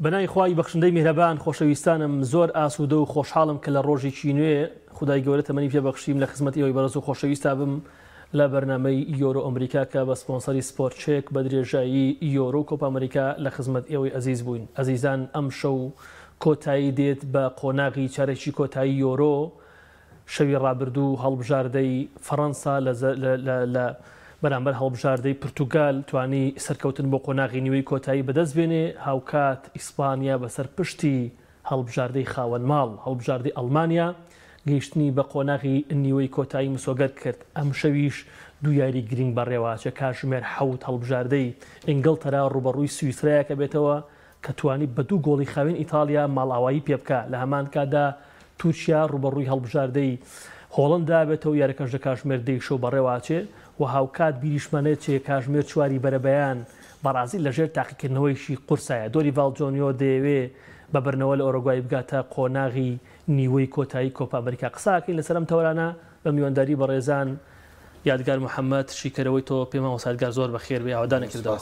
بەنای خوای بەخشندەی میهرەبان خۆشەویستانم زۆر ئاسوودە و خۆشحاڵم کە لە ڕۆژێکی نوێ خدای گەورە تەمەنی پێبەخشیم لە خزمەتی ئەوەی بەڕێز و خۆشەویستا بم لە بەرنامەی یۆرۆ ئەمریکا کە بە سپۆنسەری سپۆرتچێک بە درێژایی یۆرۆ کۆپا ئەمریکا لە خزمەت ئێوەی ئەزیز بووین. ئەزیزان ئەم شەو کۆتایی دێت بە قۆناغی چارەکی کۆتایی یۆرۆ. شەوی ڕابردوو هەڵبژاردەی فەڕەنسا لە بەرامبەر هەڵبژاردەی پرتوگال توانی سەرکەوتن بۆ قۆناغی نیوەی کۆتایی بەدەست بێنێ. هاوکات ئیسپانیا بەسەر پشتی هەڵبژاردەی خاوەن ماڵ هەڵبژاردەی ئەڵمانیا گەیشتنی بە قۆناغی نیوەی کۆتایی مسۆگەت کرد. ئەم شەویش دوو یاری گرنگ بەڕێواچە کاتژمێر 7 هەڵبژاردەی ئینگڵتەرا ڕوبەڕووی سویسرایە کە بێتەوە کە توانی بە دوو گۆڵی خاوێن ئیتالیا ماڵئاوایی پێ بکە. لە هەمان کادا تورکیا ڕوبەڕووی هەڵبژاردەی هۆڵندا بێتەوە یاریەکەش لە کاتژمێر 10 بەڕێواچێ و هاوکات بیریشمانێت چێ کاتژمێر 4 بەرەبەیان بەرازیل لەژێر تاقیکردنەوەیشی قورسایە. دۆریڤال جۆنیۆ دەیەوێ بە بەرنەوە لە ئۆرۆگوای بگاتە قۆناغی نیوەی کۆتایی کۆپا ئەمریکا. قساکەین لەسەر ئەم تەورانە بە میوانداری بەڕێزان یادگار محەممەد شیکەرەوەی تۆ پێماوە سادگار زۆر بەخێر بێ ئاوادانە کردەوە.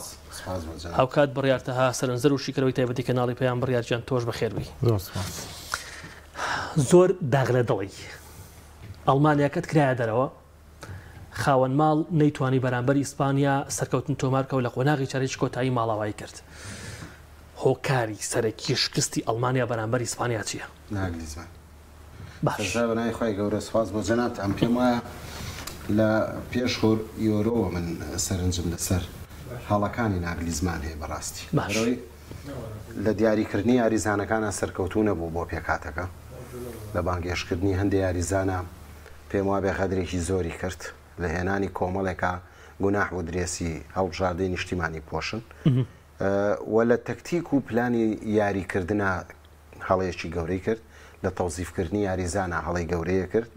هاوکات بڕیارتەها سەرنجەر و شیکەرەوەی تایبەتی کەناڵی پێیان بڕیارجان تۆش بەخێر بی. زۆر داغ لە دڵی ئەڵمانیاکەت کرایە دەرەوە خاوەن ماڵ نەیتوانی بەرامبەر ئیسپانیا سەرکەوتن تۆمارکەوە لە قۆناغی چارەکی کۆتایی ماڵاوایی کرد. هۆکاری سەرەکی شکستی ئەڵمانیا بەرامبەر ئیسپانیا چییە؟ ناگلیزمان. باش بەنای خۆی گەورە سوپاس بۆ جەنابت. ئەم پێم وایە لە پێشخۆر یۆرۆ من سەرنجم لەسەر هەڵەکانی ناگلیزمان هەیە بەڕاستی. بەڕۆی لە دیاریکردنی یاریزانەکانە سەرکەوتوو نەبوو بۆ پێکاتەکە لە بانگێشکردنی هەندێک یاریزانە پێم وابێ خەدرێکی زۆری کرد لە هێنانی کۆمەڵێکە گوناح و درێسی هەڵبژاردەی نیشتیمانی پۆشن و لە تەکتیک و پلانی یاریکردنە هەڵەیەکی گەورەی کرد لە تەوزیفکردنی یاریزانە هەڵی گەورەیە کرد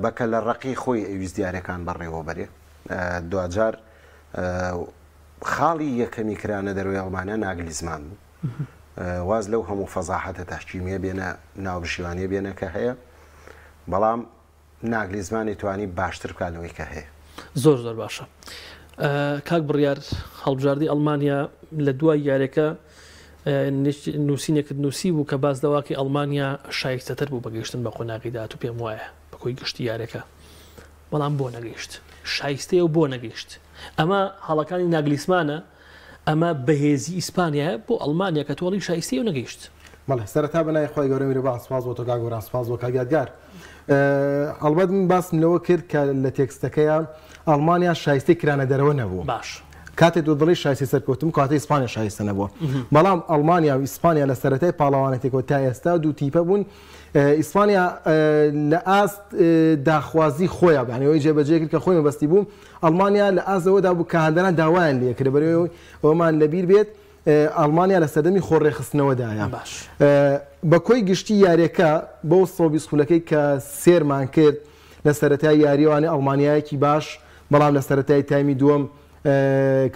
بەکە لە ڕقی خۆی ئەویست دیارەکان بەڕێوە بەرێ. دوجار خاڵی یەکەمی کرانە دەروی ئەڵمانیا ناگلیزمان بوو. واز لەو هەموو فەزاحەتە تەحکیمیە بێنە ناوبشیوانیە بێنە کە هەیە، بەڵام ناگلیزمانی توانی باشتر بکاتەوەی کە هەیە. زۆر زۆر باشە. کاک بڕیار هەڵبژاردەی ئەڵمانیا لە دوای یاریەکە نووسینێکت نووسی بوو کە باز دەواکەی ئەڵمانیا شایستەتر بوو بەگەیشتن بە قۆناغی داهات و پێم وایە بەکۆی گشتی یاریەکە، بەڵام بۆ نەگەیشت. شایستەیە و بۆ نەگەیشت. ئەمە هەڵەکانی ناگلیزمانە، ئەمە بەهێزی ئیسپانیایە بۆ ئەڵمانیا کە تۆڵی شایستەیە و نەگەیشت. بەڵێ سەرەتا بەنای خۆی گەورە میرەبان سوپاس بۆ تۆ کاگۆران، سوپاس بۆ کاگیادگار. ئەڵبەت من باسم لەوە کرد کە لە تێکستەکەیان ئەڵمانیا شایستەی کرانە دەرەوە نەبوو. باش کاتێک دو دڵی شایستی سەرکەوتم کاتێ ئیسپانیا شایستە نەبووە، بەڵام ئەڵمانیا و ئیسپانیا لە سەرەتای پاڵەوانێتێکەوە تا ئێستا دوو تیپە بوون. ئیسپانیا لە ئاست داخوازی خۆیان بەیانەوەی جێبەجێ کرد کە خۆی مەبەستی بوو. ئەڵمانیا لە ئازەوەدا بوو کە هەندەران داوایان لێ کرد بەرەوەی ئەومان لەبیر بێت ئەڵمانیا لە سەردەمی خۆڕێخستنەوەدایە. بە کۆی گشتی یاریەکە بۆ سۆبی سخولەکەی کە سێرمان کرد لە سەرەتای یاریوانی ئەڵمانیایەکی باش، بەڵام لە سەرەتای تایمی دووەم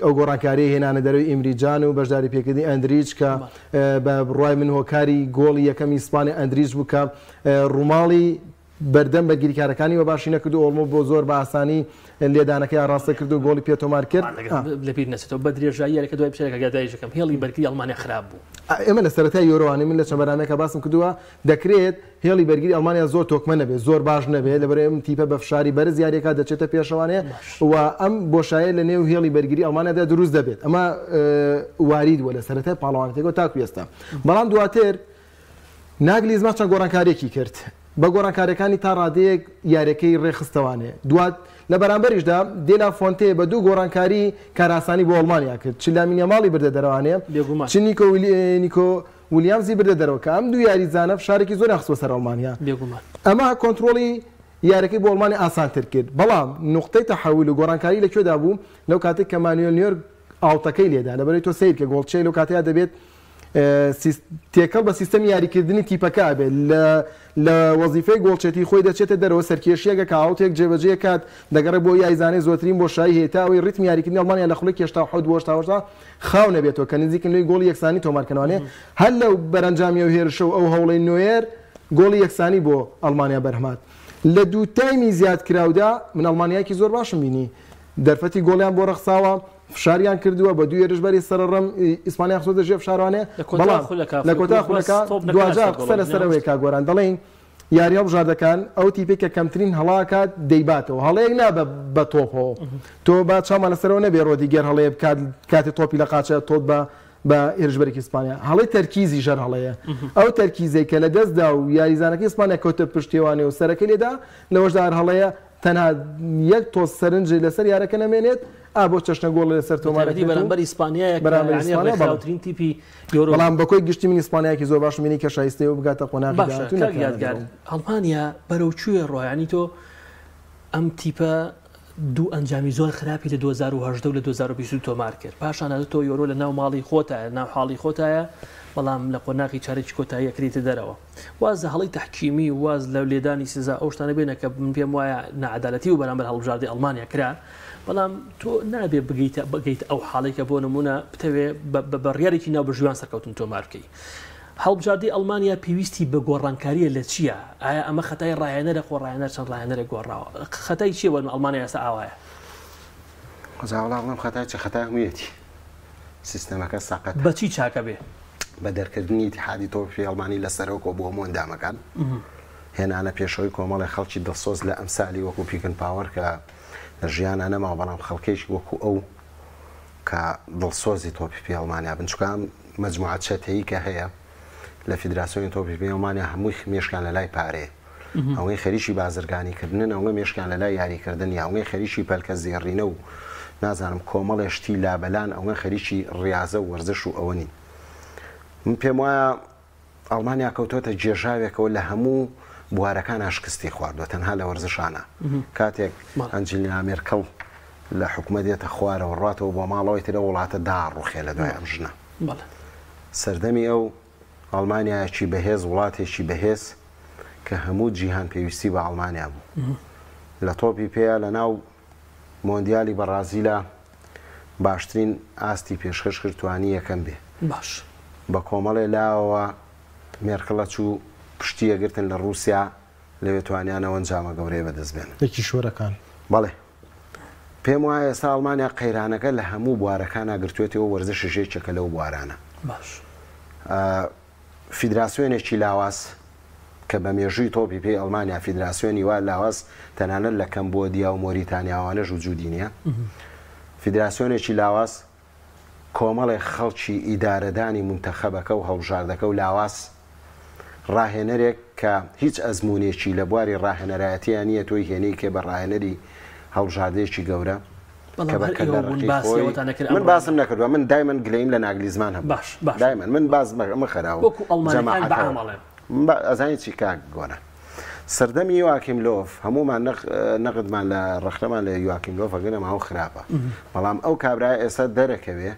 ئەو گۆڕانکاری هێنانە دەروی ئیمریجان و بەشداری پێکردنی ئەندریج کە بە بڕای من هۆکاری گۆڵی یەکەم ئیسپانیا ئەندریج بوو کە ڕووماڵی بەردەم بە گیریکارەکانی وەباشی نەکرد و ئۆڵمۆ بۆ زۆر بە ئاسانی لێدانەکەی ئاڕاستە کرد و گۆڵی پێتۆمار کرد. لەبیر نەچێتەوە بە درێژایی یاریەکە دوای بچێکە گادایشەکەم هێڵی بەرگری ئەڵمانیا خراپ بوو. ئێمە لە سەرەتای یۆرۆوانی من لە چەند بەرنامەیەکە باسم کردووە دەکرێت هێڵی بەرگری ئەڵمانیا زۆر تۆکمە نەبێت، زۆر باش نەبێت، لەبەرەوەی ئەم تیپە بە فشاری بەرز یاریەکە دەچێتە پێشەوانەیە و ئەم بۆشایە لە نێو هێڵی بەرگری ئەڵمانیادا دروست دەبێت. ئەمە وارید وە لە سەرەتای پاڵەوانێتێکەوە تاکو ئێستا. بەڵام دواتر ناگلیزمان چەند گۆڕانکاریەکی کرد بە گۆڕانکاریەکانی تا ڕادەیەک یاریەکەی ڕێخستەوانێ. دوات لە بەرامبەریشدا دێلا فۆنتێ بە دوو گۆڕانکاری کاراسانی بۆ ئەڵمانیا کرد، چ لامینە ماڵی بردە دەرەوانێ چ نیکۆ ویلیامزی بردە دەرەوە کە ئەم دوو یاریزانە فشارێکی زۆر خستوە سەر ئەڵمانیا. ئەمە کۆنتترۆلی یاریەکەی بۆ ئەڵمانیا ئاسانتر کرد. بەڵام نقطەی تەحول و گۆڕانکاری لەکوێدا بوو؟ لەو کاتێک کە مانوێل نوێر ئاوتەکەی لێدا لەبەرەوەی تۆ سیر کە گۆڵچەی لەو کاتەیە دەبێت تێکەڵ بە سیستەمی یاریکردنی تیپەکە بێت لە وەزیفەی گۆڵچێتی خۆی دەچێتە دەرەوە سەرکێشیەکە کە ئاوتێک جێبەجێ کات دەگەڕێت بۆ یایزانەی زۆترین بۆ شایی هێتاوەی ڕیتمی یاریکردنی ئەڵمانیا لە خوڵی هێشتا حەوت بۆ هێشتا خاو نەبێتەوە کە نزیکن لەوەی گۆڵی یەکسانی تۆمارکردنەوەیە. هەر لەو بەرەنجامی و هێرشە و ئەو هەوڵەی نوێر گۆڵی یەکسانی بۆ ئەڵمانیا بەرهەمات. لە دوو تایمی زیاد کراودا من ئەڵمانیایەکی زۆر باشم بینی، دەرفەتی گۆڵیان بۆ ڕەخساوە فشاریان کردووە بە دوو ێرشبەری سەرڕەم ئیسپانیا خۆ دەژێ فشارانێ بەڵام لە کۆتا خولەکە دوجار قسە لەسەرەوەی کا گۆران دەڵێن یاری هەڵبژاردەکان ئەو تیپێکە کەمترین هەڵاکات دەیباتەوە هەڵەیەک نابە بە تۆپەوە تۆ با چامان لەسەرەوە نەبێ ڕۆدیگەر هەڵەیە بکات کاتی تۆپی لە قاچە تۆت بە ئێرشبەرێکی ئیسپانیا هەڵەی تەرکیزی ژەر هەڵەیە ئەو تەرکیزەی کە لە دەستدا و یاریزانەکەی ئیسپانیا کەوتە پشتیوانێ و سەرەکەی لێدا لەوەشدا هەڵەیە تەنها یەک تۆز سەرنجی لەسەر یارەکە نەمێنێت بۆ چەشنە گۆڵ لەسەر تۆمارەکەی بەرامبەر ئیسپانیا بەراوترین تیپی یۆرۆ بەڵام بەکۆی گشتی من ئیسپانیاکی زۆر باش مینی کە شایستەی و بگاتە قۆناغی یادگار ئەڵمانیا بەرەو کوێ ڕۆیانی تۆ ئەم تیپە دوو ئەنجامی زۆر خراپی لە 2010 و لە 2020 تۆمار کرد پاشان تۆ یۆرۆ لە ناو ماڵی خۆتایە ناو حاڵی خۆتایە بەڵام لە قۆناغی چارێکی کۆتایی کریتە دەرەوە واز هەڵی تحکیمی واز لە لێدانی سزا ئەو شتانە بێنە کە من پێم وایە نەعەدالەتی و بەرامبەر هەڵبژاردی ئەڵمانیا کرا بەڵام تۆ نابێ بگەیت ئەو حاڵێکە بۆ نمونە بتەوێ بە بڕیارێکی ناو بەژوان سەرکەوتن تۆمار بکەی هەڵبژاردی ئەڵمانیا پێویستی بە گۆڕانکاریە لە چییە؟ ئایا ئەمە خەتای ڕایەنەرە خۆ ڕایەنەر چەند ڕایەنەرە گۆڕاوە خەتای چیە بۆ ئەڵمانیا ئێستا ئاوایە؟ خۆزاوەڵام خەتای چ خەتای هەموویەتی سیستەمەکە ساقەت بەچی چاکە بێ؟ بە دەرکردنی اتحادی تۆپی ئەڵمانی لەسەرەوە بۆ هەموو ئەندامەکان هێنانە پێشەوەی کۆمەڵی خەڵکی دڵسۆز لە ئەمسالی وەکو پیکن پاوەر کە لە ژیانە نەما بەڵام خەڵکێکی وەکو ئەو کە دڵسۆزی تۆپی پێ ئەڵمانیا بن چکام مەجموعەت چەتەیی کە هەیە لە فیدراسیۆنی تۆپی پێ ئەڵمانیا هەمووی مێشکیان لە لای پارەیە ئەوەی خەریکی بازرگانیکردن ئەوە مێشکیان لە لای یاریکردن یا ئەوەی خەریکی پەلکە زێڕینە و نازانم کۆمەڵێشتی لابەلان ئەوە خەریکی ڕاضە و وەرزش و ئەوە نین من پێم وایە ئەڵمانیا کەوتۆتە جێژاوێکەوە لە هەموو بوارەکان هەشکستی خواردوە تەنها لە وەرزشانە کاتێک ئەنجلینا مێرکەڵ لە حکومە دێتە خوارەوە ڕاتەوە بۆ ماڵەوەی ترە وڵاتە داڕوخێ لە دوای ئەم ژنە سەردەمی ئەو ئەڵمانیایەکی بەهێز وڵاتێکی بەهێز کە هەموو جیهان پێویستی بە ئەڵمانیا بوو لە تۆپی پێە لە ناو مۆندیالی بەرازیلە باشترین ئاستی پێشکەش کرد توانی یەکەم بێ باش بە کۆمەڵێ لاوە مێرکڵە چوو پشتیەگرتن لە رووسیا لەوێ توانیانەوە ئەنجامە گەورەی بەدەست بێن یەکی شۆرەکان بەڵێ پێم وایە ئێستا ئەڵمانیا قەیرانەکە لە هەموو بوارەکان ئاگرتوێتەوە وەرزشێکە لەو بوارانە باش فیدراسیۆنێکی لاواز کە بە مێژووی تۆپی پێی ئەڵمانیا فیدراسیۆنی وا لاواز تەنانەت لە کەمبۆدیا و مۆریتانیاوانەش وجودی نییە فیدراسیۆنێکی لاواز کۆمەڵی خەڵکی ئیدارەدانی منتەخەبەکە و هەڵبژاردەکە و لاواز ڕاهێنەرێک کە هیچ ئەزمونێکی لە بواری ڕاهێنەرایەتیان نییە تۆی هێنەی کێ بە ڕاهێنەری هەڵبژاردەیەکی گەورە من باسم نەکردووە من دایمەن گلەیم لە ناگلیزمان هەم دایمەن من باز مەخەراوە ئەزانی چی کاک گۆرە سەردەمی یواکیملۆف هەمومان نەقدمان لە ڕەخنەمان لە یواکیملۆف ئەگەنە ماوە خراپە بەڵام ئەو کابرای ئێستا دەرەکەوێ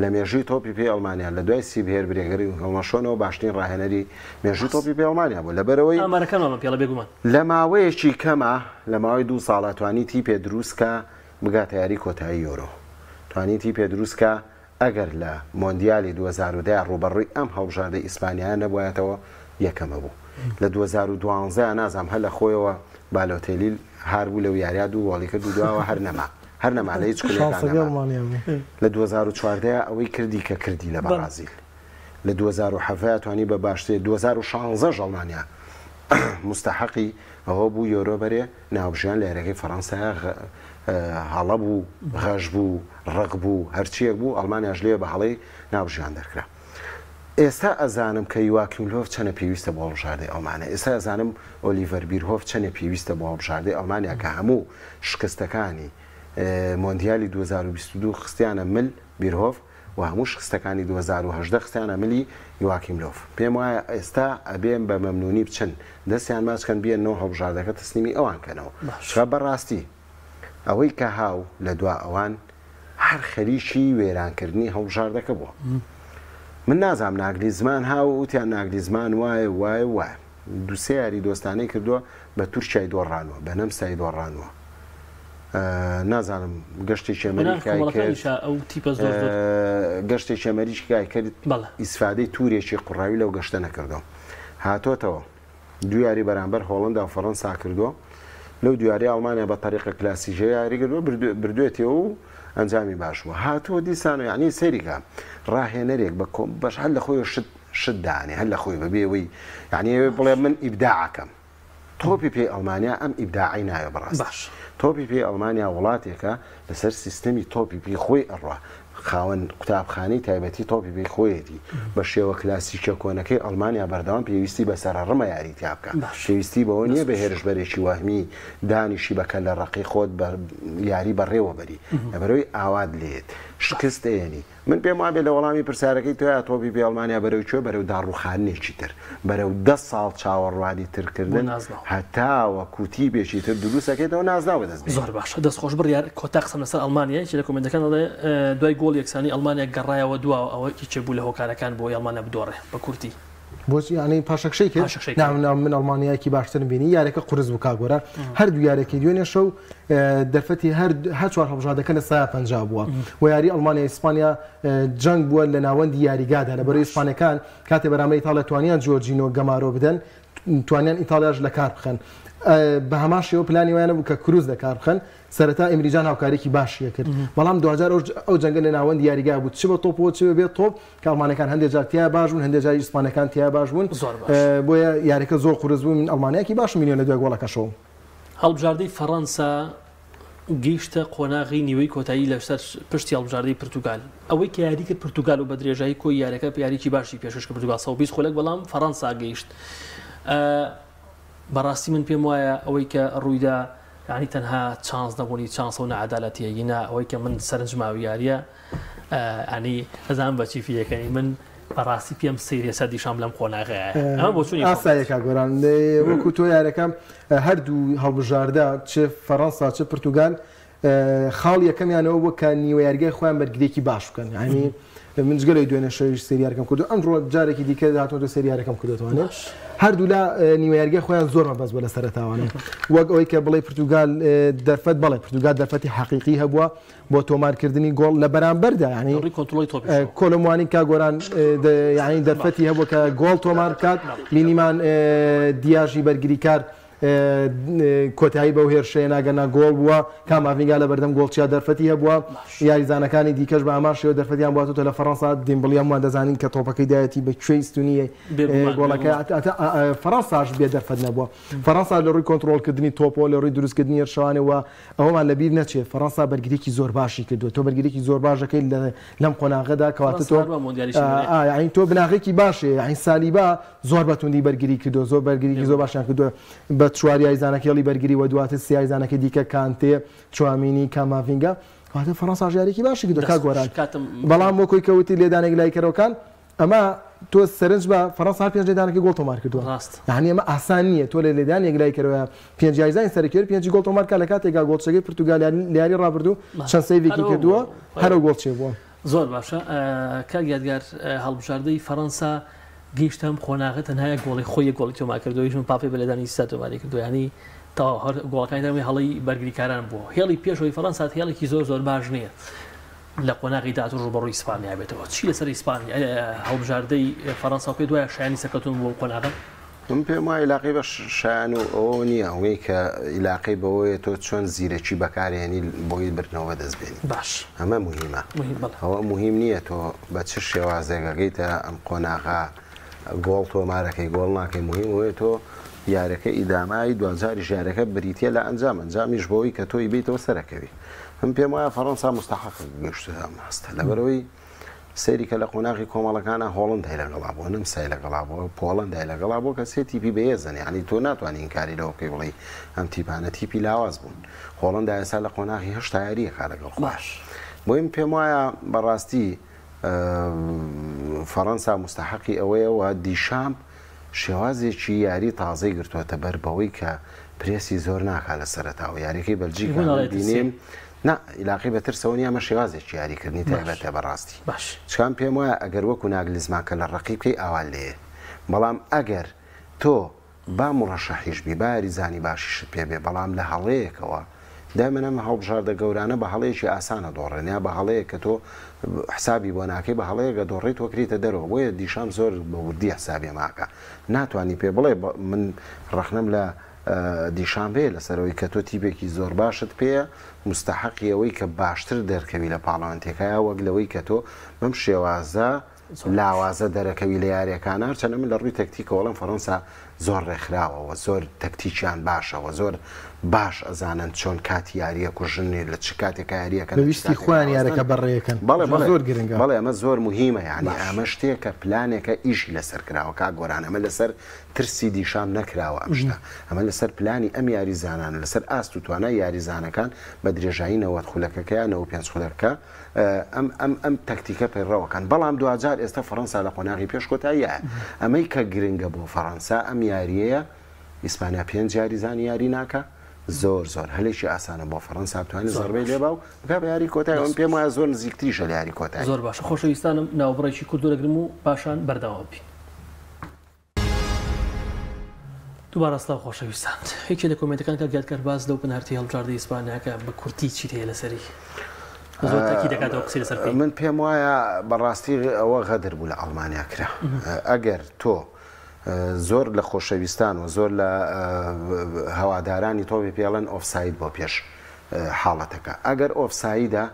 لە مێژووی تۆپی پێ ئەڵمانیا لە دوای سیبهێر برێگەری هەڵمەشۆنەوە باشترین ڕاهێنەری مێژووی تۆپی پێ ئەڵمانیا بوو لەبەرەوەی لە ماوەیەکی کەمە لە ماوەی 2 ساڵە توانیتی پێ دروستکە بگاتە یاری کۆتایی یۆرۆ توانیتی پێ دروستکە ئەگەر لە مۆندیالی 2010 ڕوبەڕووی ئەم هەڵبژاردەی ئیسپانیایە نەبوایەتەوە یەکەمە بوو لە 2012 نازام هەر لە خۆیەوە بالۆتێلیل هار بوو لەو یاریاد و وەڵی کرد و دواوە هەر نەما لە هیچ لە 2014 ئەوەی کردی کە کردی لە بەرازیل لە 2007 توانی بە باشترێ 2016 ئەڵمانیا مستحقی ئەوە بوو یۆرۆبەرێ ناوبژیان لە یاریەکەی فەڕەنسایە هەڵە بوو غەش بوو ڕق بوو هەرچیەک بوو ئەڵمانیاش لێ بە هەڵەی ناوبژیان دەرکرا ئێستا ئەزانم کە یواکیملۆف چەنە پێویستە بۆ هەڵبژاردەی ئەڵمانیا ئێستا ئەزانم ئۆلیڤەر بیرهۆف چەنە پێویستە بۆ هەڵبژاردەی ئەڵمانیا کە هەموو شکستەکانی مۆندیالی 2022 خستیانە مل بیرهۆف و هەموو شکستەکانی 2010 خستیانە ملی یواکیملۆف پێم وایە ئێستا ئەبێن بە مەمنونی بچن دەستیان ماچکەن بێنەوە هەڵبژاردەکە تەسلیمی ئەوان کەنەوە شە بەڕاستی ئەوەی کە هاو لە دوا ئەوان هەر خەریکی وێرانکردنی هەڵبژاردەکە بووە من نازام ناگلیزمان هاو وتیان ناگلیزمان وایە دووسێ یاری دۆستانەی کردووە بە تورکیای دۆڕانەوە بە نەمسای دۆڕانەوە نازانم گەشتێکی ئەمریکای کرد گەشتێکی ئەمریکای کرد ئیسفادەی تورێکی قوڕاوی لەو گەشتە نەکردەوە هاتۆتەوە دو یاری بەرامبەر هۆڵندا و فەڕەنسا کردووە لەو دیاری ئەڵمانیا بە تەریقە کلاسیکە یاری کردووە بردوێتەوە و ئەنجامی باشوە هاتووە دیسان و یعنی سەریکە ڕاهێنەرێک بەش هەر لە خۆی شتدانێ هەر لە خۆی بەبێەوەی یعنی بڵێ من ئیبداعەکەم تۆپی پێی ئەڵمانیا ئەم ئیبداعی نایە بەڕاست تۆپی پێی ئەڵمانیا وڵاتێکە لەسەر سیستەمی تۆپی پێی خۆی ئەڕوا خاوەن قوتابخانەی تایبەتی تۆپی پێی خۆیەتی بە شێوە کلاسیکە کۆنەکەی ئەڵمانیا بەردەوام پێویستی بەسەر ڕمە یاریتیا بکە پێویستی بەوە نییە بە هێرشبەرێکی وەهمی دانیشی بەکە لە ڕقی خۆت یاری بەڕێوە بەری لەبەرەوەی ئاوات لێت شکست ئێنی من پێم وابێ لە وەڵامی پرسیارەکەی تۆیا تۆپی پێ ئەڵمانیا بەرەو چۆ بەرەو داڕوخانێکی تر بەرەو 10 ساڵ چاوەڕوانی ترکردن هەتاوە کوتی بێکی تر دروستەکەیتەوە نازناوە دەست زۆر باشە دەستخۆش بڕیار کۆتا قسەم لەسەر ئەڵمانیا چ لە کۆمنتەکان دەڵێ دوای گۆڵ یەکسانی ئەڵمانیا گەڕایەوە دواوە ئەوە کیچێ بوو لە هۆکارەکان بۆ ئەڵمانیا بدۆڕێ بە کورتی بۆچی ینی پاشەکشەی کرد من ئەڵمانیایکی باشتر بینی یارێکە قورس بوو کاگۆرە هەردوو یارێکی دوێنێ شەو دەرفەتی هەر چوار هەڵبژاردەکە لە سایە پەنجا بووە و یاری ئەڵمانیا ئیسپانیا جەنگ بووە لە ناوەندی یاریگادا لەبەرەوەی ئیسپانیەکان کاتێ بەرامبەر ئیتاڵیا توانیان جۆرجینۆ گەمارۆ بدەن توانیان ئیتاڵیاش لە کار بخەن بە هەمان شێوە پلانی وایە بوو کە کروز لە کار بخەن سەرەتا ئەمریجان هاوکارێکی باشیە کرد بەڵام 2000 ئەو جەنگە لە ناوەندی یاریگا بوو چ بە تۆپەوە چ بێت تۆپ کە ئەڵمانیەکان هەندێک جار تیا باش بوون هەندێک جاری ئیسپانیەکان تیا باش بوون بۆیە یاریەکە زۆر قورس بوو من ئەڵمانیایکی باش میلیۆن لە دوای گۆڵەکەشەوە هەڵبژاردەی فەڕەنسا گەیشتە قۆناغی نیوەی کۆتایی لەسەر پشتی هەڵبژاردەی پرتوگال ئەوەی کە یاری کرد پرتوگال و بە درێژایی کۆی یاریەکە یاریکی باشی پێشکەش کرد پرتوگال 120 خولەک بەڵام فەڕەنسا گەیشت بەڕاستی من پێم وایە ئەوەی کە ڕوویدا یعنی تەنها چانس نەبوونی چانس و نەعەدالەتیەگینا ئەوەی کە من سەرنجماوی یاریە ئەنی هەزان بەچی فیەکەنی من بەڕاستی پێم سەیرێسە دیشام لەم قۆناغەیە ئەمە بۆ چوونی ئاسایەکە گۆران وەکو تۆ یارەکەم هەردوو هەڵبژاردە چ فەڕەنسا چ پرتوگال خاڵ یەکەمیانەوە بوو کە نیوە یاریگای خۆیان بەرگریکی باش بکەن ینی من جگەلەی دوێنێ شەویش سریارەکەم کردو ئەمڕۆ جارێکی دیکە هاتوۆ سریارەکەم کردوێتوانێت هەردوو لە نیوە یاریگای خۆیان زۆر مەبەست بووە لە سەرەتاوانێت وەک ئەوەی کە بڵێ پرتوگال دەرفەت بەڵێ پرتوگال دەرفەتی حەقیقی هەبووە بۆ تۆمارکردنی گۆڵ لە بەرامبەردا ینی کۆلۆموانی کاگۆران یعنی دەرفەتی هەبووە کە گۆڵ تۆمار بکات بینیمان دیاژی بەرگریکار کۆتایی بەو هێرشەیە ناگەنا گۆڵ بووە کاماڤینگا لە بەردەم گۆڵچیا دەرفەتی هەبووە یاریزانەکانی دیکەش بە ئامان شێوە دەرفەتیان بواتۆ لە فەڕەنسا دیمبڵیانمان دەزانین کە تۆپەکەی دایەتی بە کوێی ستونیە گۆڵەکە فەڕەنساش بێ دەرفەت نەبووە فەڕەنسا لە ڕووی کۆنتڕۆڵکردنی تۆپۆ لە ڕووی دروستکردنی هێرشەوانەوە ئەوەمان لەبیر نەچێت فەڕەنسا بەرگریکی زۆر باشی کردووە تۆ بەرگریکی زۆر باشەکەی لەم قۆناغەدا کەواتە تۆ یعنی تۆ بناغێکی باشێ یعنی سالیبا زۆر بەتوندی بەرگری کردو زۆر بەرگریکی زۆر باشیان کردووە بە چوار یاریزانەکەی بەرگری و دواتر سێ یاریزانەکەی دیکە کانتێ چوامینی کاماڤینگا کەواتە فەڕەنسا یاریێکی باشی کردووە کاگۆران بەڵام وەکوی کەوتی لێدانێک لایکەرەوەکان ئەمە تۆ سەرنج بە فەڕەنسا 5 لێدانەکەی گۆڵ تۆمار کردووە یعنی ئەمە ئاسان نییە تۆ لە لێدانێک لایکەرەوە 5 یاریزانی سەرکرد 5 گۆڵ تۆمار کە لە کاتێکا گۆڵچەکەی پرتوگال لیاری ڕابردوو چەند سەیڤێکی کردووە هەرە گۆڵ چێ بووە زۆر باشە کاک یادگار هەڵبژاردەی فەڕەنسا گەیشتم قۆناغە تەنها گۆڵی خۆی گۆڵی تۆمار کردووە هیچ من پاپی بە لێدانی ستا تۆماری کردووە ینی تا گۆڵەکانی دەرمی هەڵی بەرگریکاران بووە هێڵی پێشەوەی فەڕەنسا هێڵێکی زۆر باش نییە لە قۆناغی داهاتوو ڕوبەڕووی ئیسپانیا بێتەوە چی لەسەر ئیسپانیا هەڵبژاردەی فەڕەنسا پێ دوایە شایانی سەکەوتن بۆ قۆناغە من پێم وایە عیلاقی بە شایان و ئەوە نییە ئەوەی کە عیلاقی بەوەیە تۆ چۆن زیرەکی بەکارێنی بۆی بردنەوە دەستبێنی باش ئەمە مهمە ئەوە مهم نییە تۆ بە چ شێوازێگەگەیتە ئەم قۆناغا گۆڵ تۆمارەکەی گۆڵ ناکەی مهم وێ تۆ یارەکە ئیدامایی دوجاری ژارەکە بریتە لە ئەنجامیش بۆی کە تۆی بیتەوە سەرەکەوی من پێم وایە فەڕەنسا مستحق گەشتە ماستە لەبەرەوەی سەیری کە لە قۆناغی کۆمەڵەکانە هۆڵند هەیە لەگەڵا بۆ نمسای لەگەڵا بۆ پۆڵند هەیە لەگەڵا بۆ کە سێ تیپی بەهێزن یعنی تۆ ناتوانانی ئینکاری لەوە بکەی بڵێ ئەم تیپانە تیپی لاواز بوون هۆڵند ئێستا لە قۆناغی 8 یاریەکە لەگەڵ خۆش بۆیم پێم وایە بەڕاستی فەڕەنسا مستحقی ئەوەیەوە دیشام شێوازێکی یاری تازەی گرتووەتە بەر بەوەی کە پرێسی زۆر ناکات لە سەرەتاوە یاریەکەی بەلجیک بینیم نا عیلاقی بەترسەوە نیە ئەمە شێوازێکی یاریکردنی تایبەتە بەڕاستی چکان پێم وایە ئەگەر وەکو ناگلیزمانکە لە ڕقی بکەی ئاوان لێ بەڵام ئەگەر تۆ با مڕەشەحیش بی با یاریزانی باشیشت پێ بێ بەڵام لە هەڵەیەکەوە دائما ئەم هەڵبژاردە گەورانە بە هەڵەیەکی ئاسانە دۆڕێن یا بە هەڵەیە کە تۆ حسابی بۆ ناکەی بە هەڵەیەکە دۆڕێت تۆ کریتە دەرەوە بۆیە دیشان زۆر بە وردی حسابی ماکە ناتوانانی پێ بڵێ من ڕەخنم لە دیشانبێ لەسەرەوەی کە تۆ تیپێکی زۆر باشت پێە مستحقی ئەوەی کە باشتر دەرکەوی لە پاڵەوانتێکایە وەک لەوەی کە تۆ بەم شێوازە لاوازە دەرەکەوی لە یاریەکانە چەنە من لە ڕووی تەکتیکەوەڵم فەڕەنسا زۆر ڕێکخراوەوە زۆر تەکتیکیان باشەوە زۆر باش ئەزانن چۆن کاتی یاریە کوژنێ لە چ کاتێکە یاریەکە ویستی خوان یارەکە بەڕێەکەن زۆر گرنگە بەڵێ ئەمە زۆر مهمە یعنی ئەمە شتێکە پلانێکە ئیشی لەسەر کراوە کا گۆران ئەمە لەسەر ترسی دیشان نەکراوە ئەم شتە ئەمە لەسەر پلانی ئەم یاریزانان لەسەر ئاست و توانای یاریزانەکان بە درێژایی 90 خولەکەکەیان 95 خولەکە ئەم تەکتیکە پەیڕەوەکان بەڵام دوجار ئێستا فەڕەنسا لە قۆناغی پێش کۆتاییە ئەمەی کە گرنگە بۆ فەڕەنسا ئەم یاریەیە ئیسپانیا 5 یاریزانی یاری ناکە زۆر هەلێکی ئاسانە بۆ فەڕەنسا بتوانێت زۆربەی لێ باو بکە بە یاری کۆتایی ئەم پێم وایە زۆر نزیکتریشە لە یاری کۆتایی زۆر باشە خۆشەویستانم ناوبڕێکی کورد دەگرم و پاشان بەردەوام بین دووبارە ئەسڵاو خۆشەویستان هیچی لە کۆمنتەکان کە گیادکار باز لەو پنارتی هەڵبژاردەی ئیسپانیاکە بە کورتی چیت هەیە لەسەری زۆر تاکی دەکاتەوە قسەی لەسەر پێی من پێم وایە بەڕاستی ئەوە غەدر بوو لە ئەڵمانیا کرا ئەگەر تۆ زۆر لە خۆشەویستان و زۆر لە هەوادارانی تۆ پێڵەن ئۆفساید بۆ پێش حاڵەتەکە ئەگەر ئۆفسایدە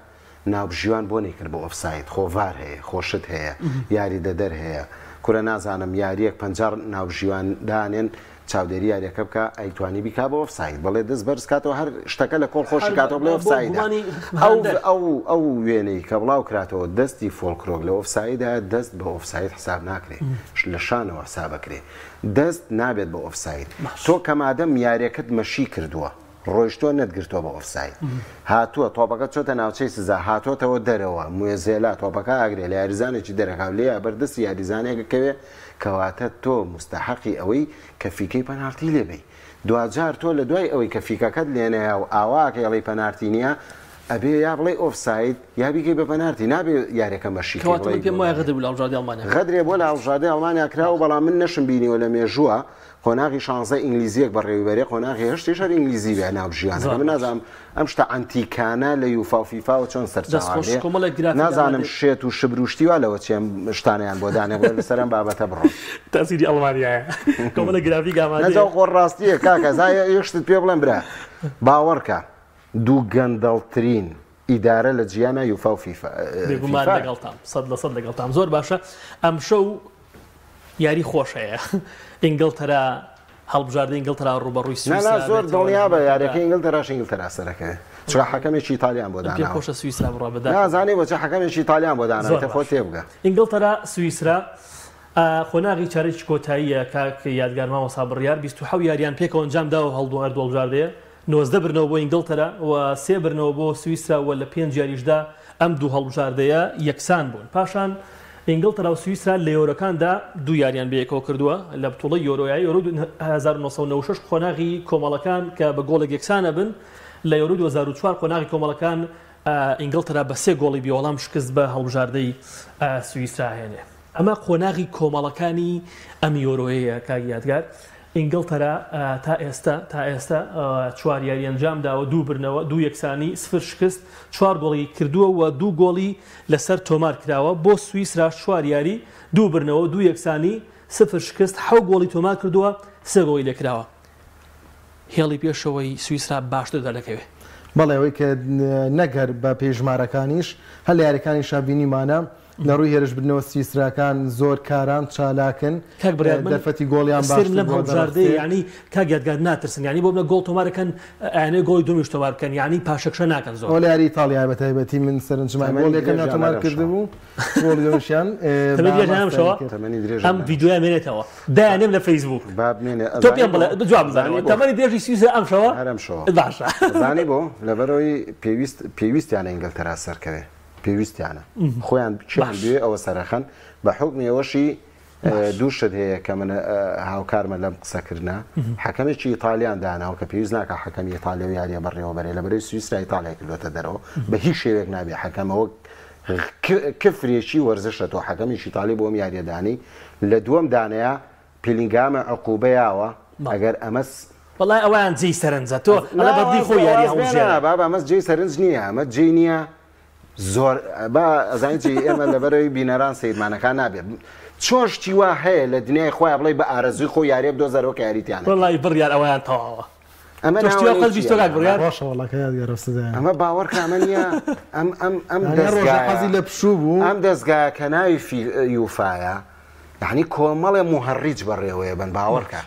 ناوبژیوان بۆ نەیکرد بۆ ئۆفساید خۆڤار هەیە خۆشت هەیە یاری دەدەر هەیە کورە نازانم یاریەک 50 ناوبژیوان دانێن چاودێری یاریەکە بکە ئەیتوانی بیکا بە ئۆفساید بەڵێ دەست بەرز کاتەوە هەر شتەکە لە کۆڵ خۆشی کاتەوە بڵێ ئۆفسایدە ئەو وێنەی کە بڵاو کراتەوە دەستی فۆلکرۆک لە ئۆفسایدە دەست بە ئۆفساید حساب ناکرێت لە شانەوە حسابەکرێ دەست نابێت بە ئۆفساید تۆ کەمادەم یاریەکەت مەشی کردووە ڕۆیشتۆ نەتگرتەوە بە ئۆفساید هاتووە تۆپەکە چۆتە ناوچەی سزا هاتۆتەوە دەرەوە موێزێلا تۆپەکە ئاگرێ لە یاریزانێکی دەرەکاو لێ بەردەستی یاریزانێکەکەوێ کەواتە تۆ مستحقی ئەوەی کە فیکەی پەنالتی لێبێ دوجار تۆ لە دوای ئەوەی کە فیکەکەت لێنەیە و ئاواکە ئەڵی پەنالتی نییە ئەبێ یا بڵێ ئۆفساید یا بیکەی بە پەنالتی نابێ یاریەکە مەشی غەدرێ بۆ لە هەڵبژاردەی ئەڵمانیا کراوە بەڵام من نەشم بینیوە لە مێژووە قۆناغی 16 ئینگلیزیەک بەڕێوەبەرێ قۆناغی هەشتی شەر ئینگلیزی بێ ناوبژیانەکە من نازانم ئەم شتە ئەنتیکانە لە یوفا و فیفا و چۆن سەرچاوە نازانم شێت و شبروشتیوا لەوە چێم شتانیان بۆ دانێ بۆ لەسەرم بابەتە بڕۆ تاسیری ئەڵمانیایە کۆمەڵە گرافیک ئامادەیە نەجاو خۆڕاستیە کاکە زای یەشتت پێ بڵێم برا باوەڕکە دوو گەندەڵترین ئیدارە لە جیانە یوفا و فیفا بێگومان لەگەڵتام 100% لەگەڵتام زۆر باشە ئەم شەو یاری خۆشەیە ئینگلتەرا هەڵبژاردەی ئینگلتەرا ڕوبەڕووی سویسرا زۆر دڵنیا بە یاریەکەی ئینگلتەراش ئینگلتەرا سەرەکەوێ چ حەکەمێکی ئیتالیان بۆ داناوە خۆشە سویسرا بڕوا بەدا نازانێ بۆ چ حەکەمێکی ئیتالیان بۆ داناوێتە خۆ تێبگە ئینگلتەرا سویسرا خۆناغی چارەکی کۆتاییە کاک یادگارماوە سابڕیار 22 یاریان پێکەوە ئەنجام داوە هەڵدووەر هەڵبژاردەیە 90 برنەوە بۆ ئینگلتەرا و 3 برنەوە بۆ سویسرا و لە 5 یاریشدا ئەم دوو هەڵبژاردەیە یەکسان بوون پاشان ئینگلتەرا و سویسرا لە یۆرەکاندا دوو یاریان بەیەکەوە کردووە لە بتوڵی یۆرۆیایی یۆرۆ 1996 خۆناغی کۆمەڵەکان کە بە گۆڵێک یەکسانە بن لە یۆرۆ 2004 خۆناغی کۆمەڵەکان ئینگلتەرا بە 3 گۆڵی بێوەڵام شکست بە هەڵبژاردەی سویسرا هێنێ ئەمە خۆناغی کۆمەڵەکانی ئەم یۆرۆیەیە کاک یادگار ئینگلتەرا تا ئێستا 4 یاری ئەنجام داوە دوو برنەوە دوو یەکسانی سفر شکست 4 گۆڵی کردووە و دوو گۆڵی لەسەر تۆمار کراوە بۆ سویسرا 4 یاری دوو برنەوە دوو یەکسانی سفر شکست 7 گۆڵی تۆمار کردووە 3 گۆڵی لێکراوە هێڵی پێشەوەی سویسرا باشتر دەرەکەوێت بەڵێ ئەوەی کە نەگەر بە پێشمارەکانیش هەل لە یاریەکانی شابینیمانە نەڕووی هێرش بنەوە سویسراکان زۆر کاران چالاکن دەرفەتی گۆڵیان باش لەم هەڵبژاردەیە یعنی کاک یادگار ناترسن یعنی بۆ بنە گۆڵ تۆمارەکەن ئەیانەی گۆڵی دومیش تۆمار بکەن یعنی پاشەکشە ناکەن زۆر ئەو لە یاری ئیتاڵیا بە تایبەتی من سەرنجمای گۆڵێکە ناتۆمار کردبوو گۆڵی دومیشیان ئەم ڤیدیۆیان مێنێتەوە دایانێم لە فەیسبوک تۆ پێم بڵێ جواب بزانەوە تەمەنی درێژی سویسرا ئەم شەوە باشە زانی بۆ لەبەرەوەی پێویستیانە ئینگلتەرا سەرکەوێ پێویستیانە خۆیان چیان بێ ئەوە سەرەخەن بە حکمیەوەشی دوو شت هەیە کە من هاوکارمە لەم قسەکردە حەکەمێکی ئیتالیان داناوە کە پێویست ناکە حەکەمی ئیتالیا و یاریە بەڕێوەبەرێ لە بەرەی سویسرا ئیتالیا کردوتە دەرەوە بە هیچ شێوێک نابێ حەکەمەوە کفرێکی وەرزشە تۆ حەکەمیشی ئیتالی بۆم یاریەدانی لە دووەم دانەیە پیلینگامە عقوبەیەوە ئەگەر ئەمەس وڵای ئەویان جێی سەرنجە تۆ لە بەردی خۆی یاری هەڵبژێرە بابا ئەمەس جێی سەرنج نییە ئەمە جێی نییە زۆر با ئەزانیی ئێمە لەبەرەوەی بینەران سیرمانەکان نابێت چۆشتی وا هەیە لە دنیای خۆی بڵێ بە ئارەزوی خۆ یاری بدۆزەرەوە کە یاریتیانە وڵی بڕیار ئەویان تەواوە ئەمە باوەڕکە ئەمە نیە ئەم پشوو بوو ئەم دەستگایە کە ناوی یوفایە یعنی کۆمەڵێ موهەڕیج بەڕێوەیە بن باوەڕکە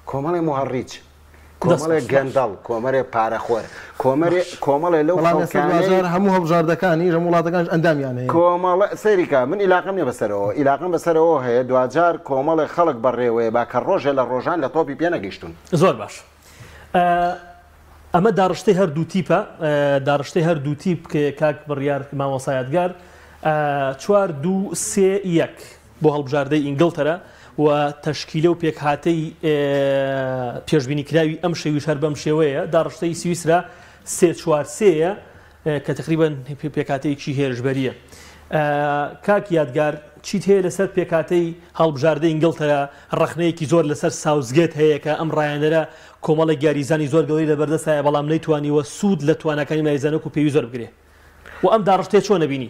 کۆمەڵێ موهەڕیج کۆمەڵێ گەندەڵ کۆمەرێ پارەخۆر کۆمەڵێ لەو هەموو هەڵبژاردەکانی ژە وڵاتەکانش ئەندامیان هەیە کۆمەڵ سەیریکە من ئیلاقم نیە بەسەرەوە ئیلاقم بەسەرەوە هەیە دوجار کۆمەڵێ خەڵک بەڕێوەیە با کە ڕۆژێ لە ڕۆژان لە تۆپی پێ نەگەیشتون زۆر باش ئەمە داڕشتەی هەردوو تیپە داڕشتەی هەردوو تیپ کە کاک بڕیار مامۆسایەتگار 4-2-3-1 بۆ هەڵبژاردەی ئینگلتەرە و تەشکیلە و پێکهاتەی پێشبینیکراوی ئەم شێویش هەر بەم شێوەیە داڕشتەی سویسرا 3-4-3ەیە کە تقریبان پێکهاتەیەکی هێرشبەریە کاک یادگار چیت هەیە لەسەر پێکهاتەی هەڵبژاردەی ئینگلتەرە ڕەخنەیەکی زۆر لەسەر ساوزگێت هەیە کە ئەم ڕایەنەرە کۆمەڵی یاریزانی زۆر گەڵی لەبەردەستایە بەڵام نەیتوانیوە سوود لە توانەکانی یاریزانە و پێوی زۆر بگرێ و ئەم داڕشتەیە چۆن نەبینی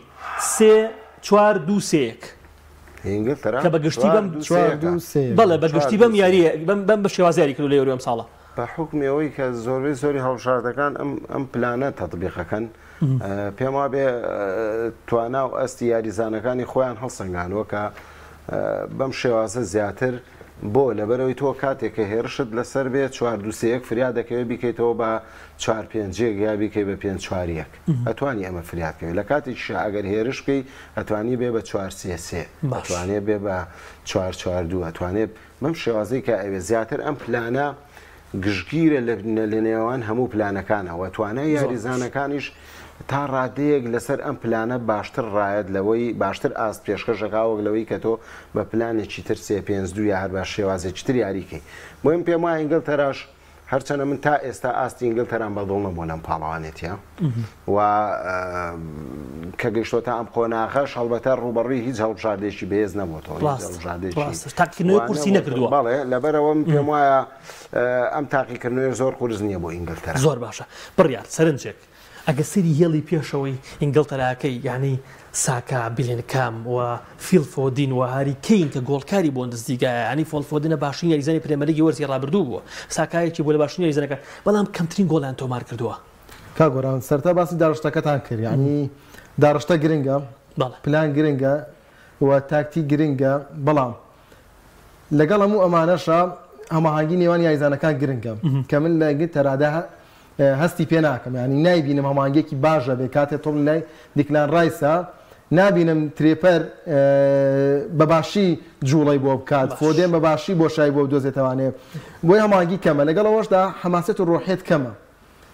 3-4-2-3 کە بەگشتی بەڵێ بەگشتی بەم یاریە بەم بە شێوازیاری کرد لە یۆرۆ ئەم ساڵە بە حکمەوەی کە زۆری هەڵبژاردەکان ئەم پلانە تەطبیقەکەن پێم وا بێ توانا و ئەستی یاریزانەکانی خۆیان هەڵسەنگانوە کە بەم شێوازە زیاتر بۆ لەبەرەوەی تۆ کاتێک کە هێرشت لەسەر بێت 4-2-3 فریا دەکەوێت بیکەیتەوە بە 4-5 یا بیکەی بە 5-4 ئەتوانی ئەمە فریادکەوێت لە کاتێکی ئەگەر هێرش بکەی ئەتوانی بێ بە 4-3-3 ئەتوانێت بێ بە 4-4-2 ئەتوانێت بەم شێوازەی کە ئەوێ زیاتر ئەم پلانە گشتگیرە لە نێوان هەموو پلانەکانەوە توانای یاریزانەکانیش تا ڕادەیەک لەسەر ئەم پلانە باشتر ڕایەت لەوەی باشتر ئاست پێشکەشەکاوەک لەوەی کە تۆ بە پلانێکی تر 3-5-2 یا هەر باش شێوازێکی تر یاریکەی مهم پێم وایە ئینگلتەراش هەرچەنە من تا ئێستا ئاستی ئینگلتەران بەدڵ نەبووە لەم پاڵەوانێتە و کە گەیشتۆتە ئەم قۆناغەش هەڵبەتە ڕوبەڕووی هیچ هەڵبژاردێکی بەهێز نەبووەوە قورسی نەکردووە بەڵێ لەبەرەوە پێم وایە ئەم تاقیکردنەوەی زۆر قورس نییە بۆ ئینگلتەرا زۆر باشە بڕیار سەرنجێک ئەگە سری هێڵی پێشەوەی ئینگلتەراکەی یعنی ساکا بیلێنکام و فیلفۆدین و هاری کەین کە گۆڵکاری بۆ دەستیگایە ینی فۆلفۆدینە باشین یاریزانی پرێمەرلیگی وەرزی ڕابردوو بووە ساکایەکی بۆ لە باشین یاریزانەکە بەڵام کەمترین گۆڵیان تۆمار کردووە کاگۆران سەرتا باسی داڕشتەکەتان کرد ینی داڕشتە گرنگە پلان گرنگە و تاکتی گرنگە بەڵام لەگەڵ هەموو ئەمانەشە هەماهنگگی نێوان یاریزانەکان گرنگە کە من لە ئینگلتەرادا هەستی پێ ناکەم ینی نایبینم هەماهنگێکی باشە بێ کاتێک تۆ لای دیکلان ڕایسە نابینم ترێپەر بەباشی جوڵی بۆ بکات فۆدێن بەباشی بۆ شای بۆ بدۆزێتەوانێ بۆی هەماهنگگی کەمە لەگەڵ ئەوەشدا حەماسەت و ڕۆحێت کەمە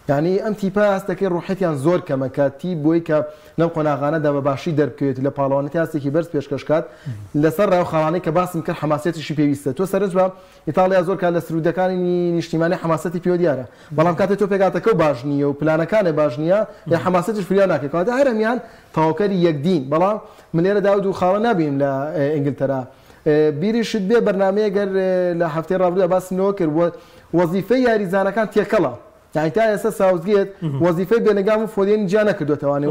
یعنی ئەم تیپە هەستەکەی ڕۆحێتیان زۆر کەمە کە تی بۆی کە لەم قۆناغانەدا بەباشی دەربکەوێت لە پاڵەوانێتی هەستێکی بەرز پێشکەشکات لەسەر ڕاو خاڵانەی کە باسم کرد حەماسەتیشی پێویستە تۆ سەرنج بە ئیتالیا زۆر کات لە سرودەکانی نیشتیمانی حەماسەتی پێوە دیارە بەڵام کاتێک تۆ پێکاتەکە و باش نییە و پلانەکانە باش نییە یا حەماسەتیش فریا ناکەێت کاتە هەرەمیان تەواوکەری یەکدین بەڵام من لێرە داود و خاڵە نبیم لە ئینگلتەرا بیریشت بێ بەرنامەیە گەر لە هەفتەی ڕابردوودا باسمەوە کرد وەزیفەی یاریزانەکان تێکەڵە یعنی تا ئێستا ساوزگێت وەزیفەی بێنەگام و فۆدێن جا نەکردوێتەوانێ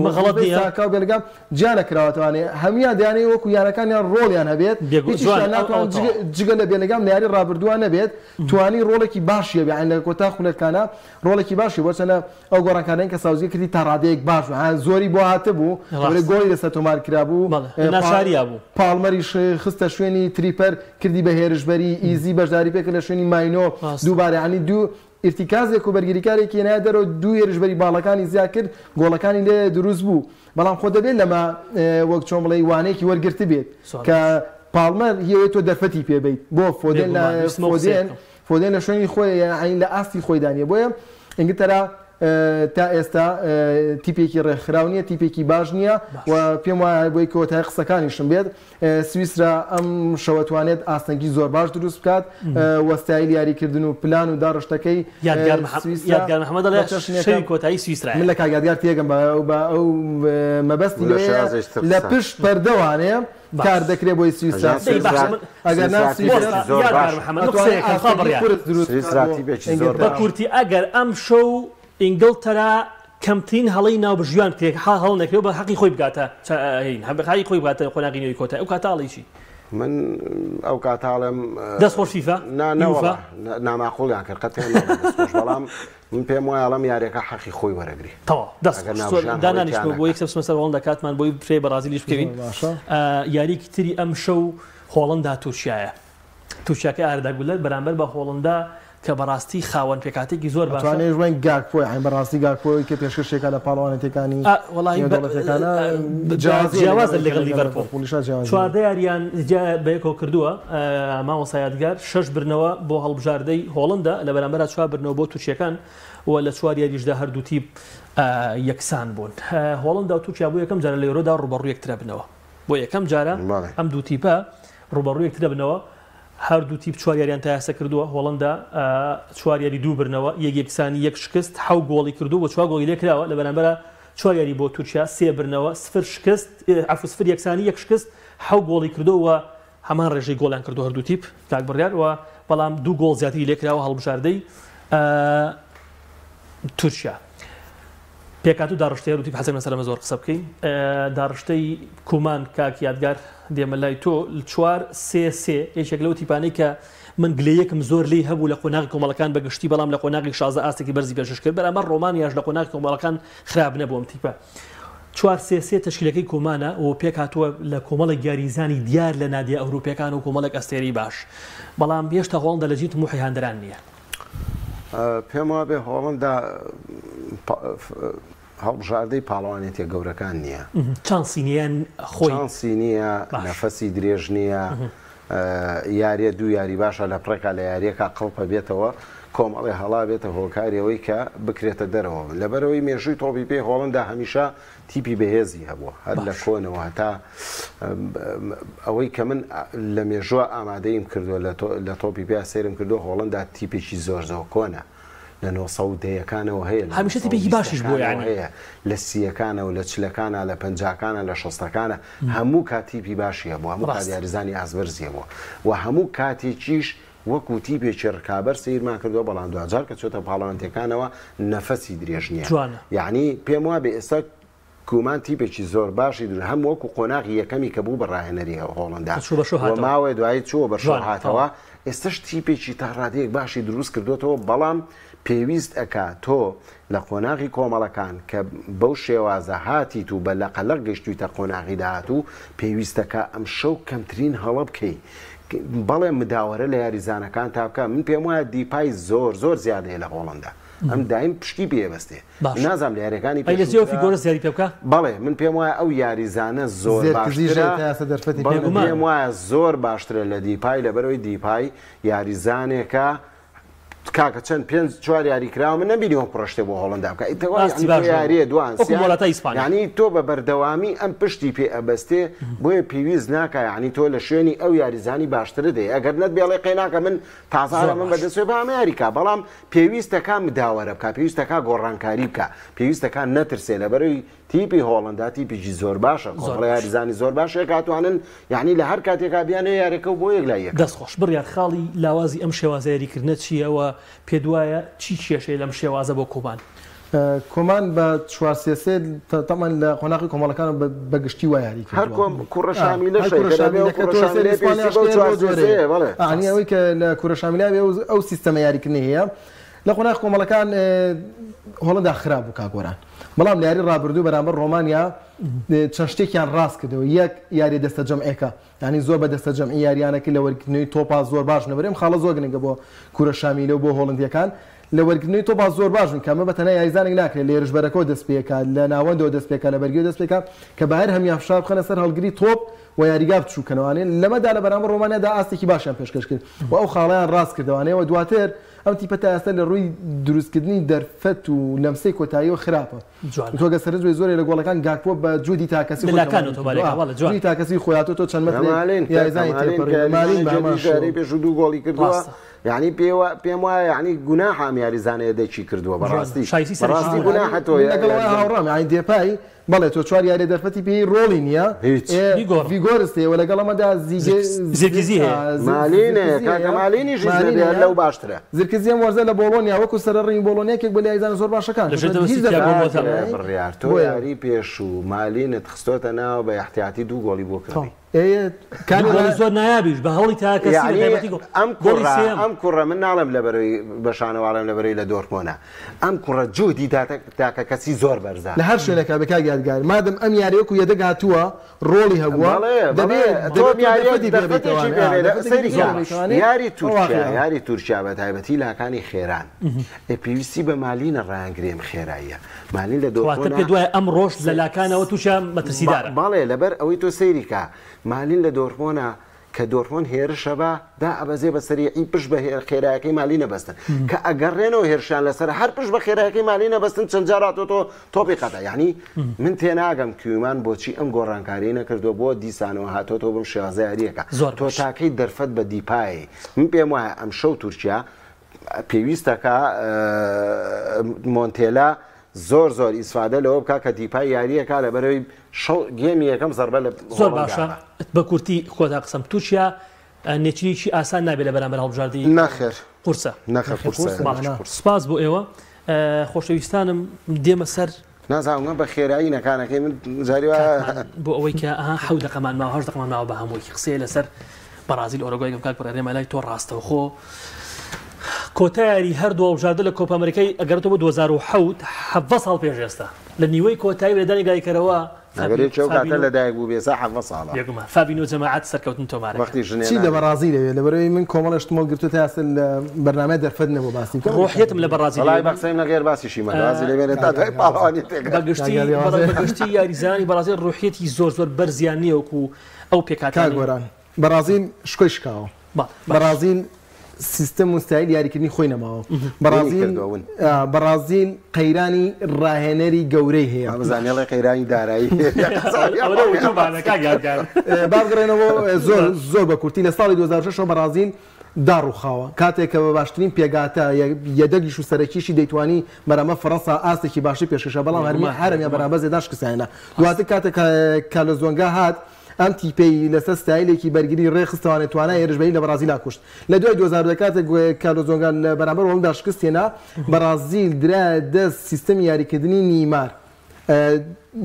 ساکا و بێنەگام جا نەکراوەتەوانێ هەمیان دەیانەوە وەکو یارەکانیان ڕۆڵیان هەبێت هیچیان ناتوان جگە لە بێنەگام لە یاری ڕابردووە نەبێت توانی ڕۆڵێکی باشیە بیان لە کۆتا خولەکانە ڕۆڵێکی باشی بۆ چەنە ئەو گۆڕانکارەیان کە ساوزگی کردی تا ڕادەیەک باش زۆری بۆ هاتبوو گۆڵی لەسەر تۆمار کرابوو ناشاریا بوو پاڵمەریش خستە شوێنی تریپەر کردی بە هێرشبەری ئیزی بەشداری پێکرد لە شوێنی ماینۆ دووبارە عنی دوو ئرتیکازێک و بەرگریکارێکی نایە دەرەوە دوو هێرشبەری باڵەکانی زیاد کرد گۆڵەکانی لێ دروست بوو بەڵام خۆ دەبێت لەمە وەک چۆن بڵێ وانەیەکی وەرگرتی بێت کە پاڵمەر هیەوێت تۆ دەرفەتی پێبیت بۆ فۆدێن لە شوێنی خۆی عین لە ئاستی خۆی دانیە بۆیە ئینگلتەرا تا ئێستا تیپێکی ڕێکخراونیە تیپێکی باش نییە و پێم وایە بۆی کۆتای قسەکانیشم بێت سویسرا ئەم شەوەتوانێت ئاستەنگی زۆر باش دروست بکات وەستایل یاریکردن و پلان و داڕشتەکەی یادگار محەممەد شەوی کۆتایی سویسرا من لە کاگادگار تێگەم بە ئەو مەبەستی لە پشت پەردەوانەیە کار دەکرێت بۆی سویسرا بە کورتی ئەگەر ئەم شەو ئینگلتەرا کەمترین هەڵی ناوبژیان تێک هەڵ نەکرێت بە حەقی خۆی بگاتە حەقی خۆی بگاتە قۆناغینەوەی کۆتا ئەو کاتاڵیشی من ئەو کاتاڵم دەستخۆش فیفا ناماقۆڵیان کرد قەت دەستخۆش بەڵام من پێم وایە ئەڵەم یاریەکە حەقی خۆی وەرەگری دانانیش بۆ یەک سەر هۆڵندا کاتمان بۆی پرێ بەرازیلیش بکەوین یاریکی تری ئەم شەو هۆڵندا تورکیایە تورکیاکە ئارداگولەر بەرامبەر بە هۆڵندا کە بەڕاستی خاوەن پێکاتێکی زۆر باشە ژوێن گاکپۆی ئەین بەڕاستی گاکپۆی کە پێشکەشێکە لە پاڵەوانێتەکانی جیاوازە لەگەڵ لیڤەرپۆڵ چواردە یاریان بەیەکەوە کردووە مامۆستا یادگار 6 برنەوە بۆ هەڵبژاردەی هۆڵندا لە بەرامبەر 4 برنەوە بۆ تورکیەکان و لە 4 یاریشدا هەردوو تیپ یەکسان بوون هۆڵندا و تورکیا بۆ یەکەم جارە لە یۆرۆدا ڕوبەڕوو یەکترە بنەوە بۆ یەکەم جارە ئەم دوو تیپە ڕوبەڕوو یەکترە بنەوە هەردوو تیپ 4 یاریان تا ئێستا کردووە هۆڵندا 4 یاری دوو برنەوە یەکسانی یەک شکست 7 گۆڵی کردو بۆ 4 گۆڵی لێ کراوە لە بەرامبەر 4 یاری بۆ تورکیا 3 برنەوە 0 شکست عفو یەکسانی یەک شکست 7 گۆڵی کردووە هەمان ڕێژەی گۆڵیان کردو هەردوو تیپ کاک بڕیار و بەڵام 2 گۆڵ زیاتری لێ کراوە هەڵبژاردەی تورکیا پێکات و داڕشتەی هەردوو تیپ حەزم لەسەرمە زۆر قسە بکەین داڕشتەی کومان کاک یادگار دێمە لای تۆ 4-3-3 یەکێک لەو تیپانەی کە من گلەیەکم زۆر لی هەبوو لە قۆناغی کۆمەڵەکان بەگشتی بەڵام لە قۆناغی شازە ئاستێکی بەرزی پێشش کرد بەرامبەر ڕۆمانیاش لە قۆناغی کۆمەڵەکان خراپ نەبووم تیپە 4-3-3 تشکیلەکەی کومانە و پێک هاتووە لە کۆمەڵی یاریزانی دیار لە نادیە ئەوروپیەکان و کۆمەڵێک ئەستێری باش بەڵام هێشتا هۆڵندا لە جیت موحی هاندران نییە پێم وابێ هۆڵندا هەڵبژاردەی پاڵەوانێتیە گەورەکان نییە چانسینیان خۆی چانسی نییە نەفەسی درێژ نییە یاریە دوو یاری باشە لە پڕێکا لە یاریەکە قڵپە بێتەوە کۆمەڵی هەڵا بێتە هۆکاریەوەی کە بکرێتە دەرەوە لەبەرەوەی مێژووی تۆپی پێ هۆڵندا هەمیشە تیپی بەهێزی هەبووە هەر لە کۆنەوە تا ئەوەی کە من لە مێژووە ئامادەیم کردووە لە تۆپی پێ سێرم کردو هۆڵندا تیپێکی زۆر زەوە کۆنە لە 1970ەکانەوە هەیە هەمیشە تیپێکی باشیش بۆ هەیە لە 30ەکانە و لە 40ەکانە لە 50ەکانە لە 60ەکانە هەموو کاتیپی باشیە بۆ هەموو کات یاریزانی ئازبەرزیە بووە و هەموو کاتێکیش وەکو تیپێکی ڕکابەر سیرمان کردووە بەڵام دوجار کە چۆتە پاڵەوانتەکانەوە نەفەسی درێژ نییە یعنی پێم وابێ ئێستا کومان تیپێکی زۆر باشی در هەم وەکو قۆناغی یەکەمی کە بوو بە ڕاهێنەری هۆڵندا ماوەی دوایی چووە بە شۆ هاتەوە ئێستش تیپێکی تا ڕادەیەک باشی دروست کردوێتەوە بەڵام پێویست ئەکا تۆ لە قۆناغی کۆمەڵەکان کە بەو شێوازە هاتیت و بە لەقەلق گەشتویتە قۆناغی داهات و پێویستەکە ئەم شەو کەمترین هەڵە بکەی بەڵێ مداوەرە لە یاریزانەکان تا بکە من پێم وایە دیپای زۆر زۆر زیادەیە لە هۆڵندا ئەم دایم پشتی پێوەستێ نازانم لە یاریەکانی بەڵێ من پێم وایە ئەو یاریزانە زۆر پێم وایە زۆر باشترە لە دیپای لەبەرەوەی دیپای یاریزانێکە کاکە چەند 5-4 یاری کراوە من نەبینیەوە پڕشتێ بۆ هۆڵندا بکە یاریە دوانسیان یعنی تۆ بە بەردەوامی ئەم پشتی پێ ئەبەستێ بۆیە پێویست ناکە یعنی تۆ لە شوێنی ئەو یاریزانی باشترە دێ ئەگەر نەت بێڵێ قەیناکە من تازارە من بەدەستێ بە ئەمریکا بەڵام پێویستەکە مداوەرە بکە پێویستەکە گۆڕانکاری بکە پێویستەکە نەترسێ لەبەرەوەی تیپی هۆڵندا تیپێکی زۆر باشە کۆمەڵی یاریزانی زۆر باشە کاتوانن یعنی لە هەر کاتێکا بیانە یاریەکە و بۆ یەک لای یەک دەستخۆش بڕیار خاڵی لاوازی ئەم شێوازە یاریکردنە چیەوە پێ دوایە چی کێشەی لەم شێوازە بۆ کۆمان کۆمان بە 4-3-3 تەمان لە قۆناغی کۆمەڵەکان بەگشتی وای یاری کرد هەر کوڕە شامیلەشەی ئەوەی کە لە کوڕە شامیلا ئەو سیستەمە یاریکردنی هەیە لە قۆناغی کۆمەڵەکان هۆڵندا خراپ بوو کاگۆران بەڵام لە یاری ڕابردوو بەرامبەر ڕۆمانیا چەند شتێکیان ڕاست کردەوە یەک یاری دەستە جەمعەکە یعنی زۆر بە دەستە جەمعی یاریانەکە لە وەرگرتنەوەی تۆپا زۆر باش نەبرێم خاڵە زۆر گرنگە بۆ کوورە شامیلە و بۆ هۆڵندیەکان لە وەرگرتنەوەی تۆپا زۆر باشن کەمە بەتەنە یاریزانێک ناکرێت لە ێرشبەرەکەەوە دەست پێکە لە ناوەندەوە دەست پێکە لە بەرگیەوە دەست پێکە کە بە هەر هەمیان فشار بخەنە سەر هەڵگری تۆپ و یاریگا بچووکەنەوەوانێن لەمەدا لە بەرامبەر ڕۆمانیادا ئاستێکی باشیان پێشکەش کرد و ئەو خاڵیان ڕاست کردەوەوانەوە دواتر ئەم تیپە تا ئێستا لە ڕووی دروستکردنی دەرفەت و لەمسەی کۆتاییەوە خراپە تۆگە سەرنجێ زۆری لە گۆڵەکان گاکپۆ بە جوودی تاکەسی جوودی تاکەسی خۆیاتۆ تۆ چەند مەتر یاریزانی تێپەڕێمالین بەماشاری پێش دوو گۆڵی کردووە یعنی پێم وایە یعنی گوناح هەم یاریزانەیە دەچی کردووە بەڕاستی گوناح هەتۆ هاوڕام یعنی دێپای بەڵێ تۆ چوار یاری دەرفەتی پێی ڕۆڵی نییە ڤیگۆرستەوە لەگەڵ ئەمەدا زیرگزی مالینی لەو باشترە زیرکزیە وەرزە لە بۆلۆنیا وەکو سەرڕین بۆلۆنیەکێک بە لایزانە زۆر باشەکان بڕیار تۆ یاری پێش و مالینت خستۆتە ناو بە احتیاتی 2 گۆڵی بۆ کردی زۆر نایابیش بە هەڵی ئەم کوڕە من ناڵم لەبەرەوەی بەشانەواڵم لەبەرەوەی لە دۆرتمۆنە ئەم کوڕە جوودی تاکە کەسی زۆر بەرزە لە هەر شوێنێکا بێکا یادگار مادەم ئەم یاریوەکو یەدەگاتووە ڕۆڵی هەبووە یاری تورکیا بە تایبەتی لاکانی خێران پێویستی بە مالینە ڕایانگرێم خێراییە مالین لە پێ دوای ئەم ڕۆژ لە لاکانەوە تووشە مەترسیدارە باڵێ لەبەر ئەوەی تۆ سەیریکە مالین لە دۆرمۆنە کە دۆرمۆن هێرشە بە دا ئەبەزێ بە سەریعی پشت بە خێرایەکەی مالینە بەستن کە ئەگەڕێنەوە هێرشان لەسەر هەر پشت بە خێرایەکەی مالینە بەستن چەند جاراتۆ تۆپی قەتە یعنی من تێناگەم کیومان بۆچی ئەم گۆڕانکاری نەکردو بۆ دیسانەوە هاتۆ بم شێوازە یاریەکە تۆ تاکەی دەرفەت بە دیپایی من پێم وایە ئەم شەو تورکیا پێویستەکە مۆنتێلا زۆر ئیسفادە لەوە بکە کە دیپای یاریەکە لەبەرەوەی گێمی یەکەم زەربە لە زۆر باشە بە کورتی خۆتا قسەم تووشیا نێچریکی ئاسان نابێت لە بەرامبەر هەڵبژاردی ناخێر قورسە سپاس بۆ ئێوە خۆشەویستانم دێمە سەر نازانم بە خێرایی نەکانەکەی من جاریوە بۆ ئەوەی کە حەو دقەمان ماوە 8 دقەمان ماوە بە هەمووی قسەیە لەسەر بەرازیل ئۆرۆگۆی کاک بڕێمە لای تۆ ڕاستەوە خۆ کۆتاییاری هەردووە وژاردە لە کۆپە ئەمریکای ئەگەرێتەوە بە 2007 7 ساڵ پێش ئێستا لە نیوەی کۆتایی لەدانی گایکەرەوە لەدایک بوو بێسا 7 ساڵە فابینۆ جەماعەت سەرکەوتن تۆمارە چی لە بەرازیل لەوێ لەبەرەوەی من کۆمەڵش تمەڵ گرتو تا ئێستا لە بەرنامە دەرفەت نەبوو باسی ڕۆحیەتم لە بەرازیل وڵای بەقسەیم نەگەر باسیشی بەرازیل لەوێنێت تا دوای پاڵەوانی بەگشتی یاریزانی بەرازیل ڕۆحیەتی زۆر بەرزیان نییە وەکو ئەو پێکاتان گۆران بەرازیل شکۆی شکاوە بەرازیل سیستم مستعیل یاریکردنی خۆی نەماوە بەرازیل قەیرانی ڕاهێنەری گەورەی هەیە بزانێڵی قەیرانی دارایی بابگەڕێنەوە زۆر بە کورتی لە ساڵی 2006 بەرازیل داڕوخاوە کاتێک کە بە باشترین پێگاتە یەدەگیش و سەرەکیشی دەیتوانی بەرەمە فەڕەنسا ئاستێکی باشی پێشکەشە بەڵام هەرمیە بەرامبەر زێداش کەسایەنە دواتر کاتێک کە لە زۆنگا هات ئەم تیپەی لەسەر ستایلێکی بەرگری ڕێخستوانێت توانای هێرشبەری لە بەرازیلا کوشت لە دوای 2000 کاتێک کالۆزۆنگان لە بەرامبەر وەڵمدا شکستێنا بەرازیل درا دەست سیستەمی یاریکردنی نیمار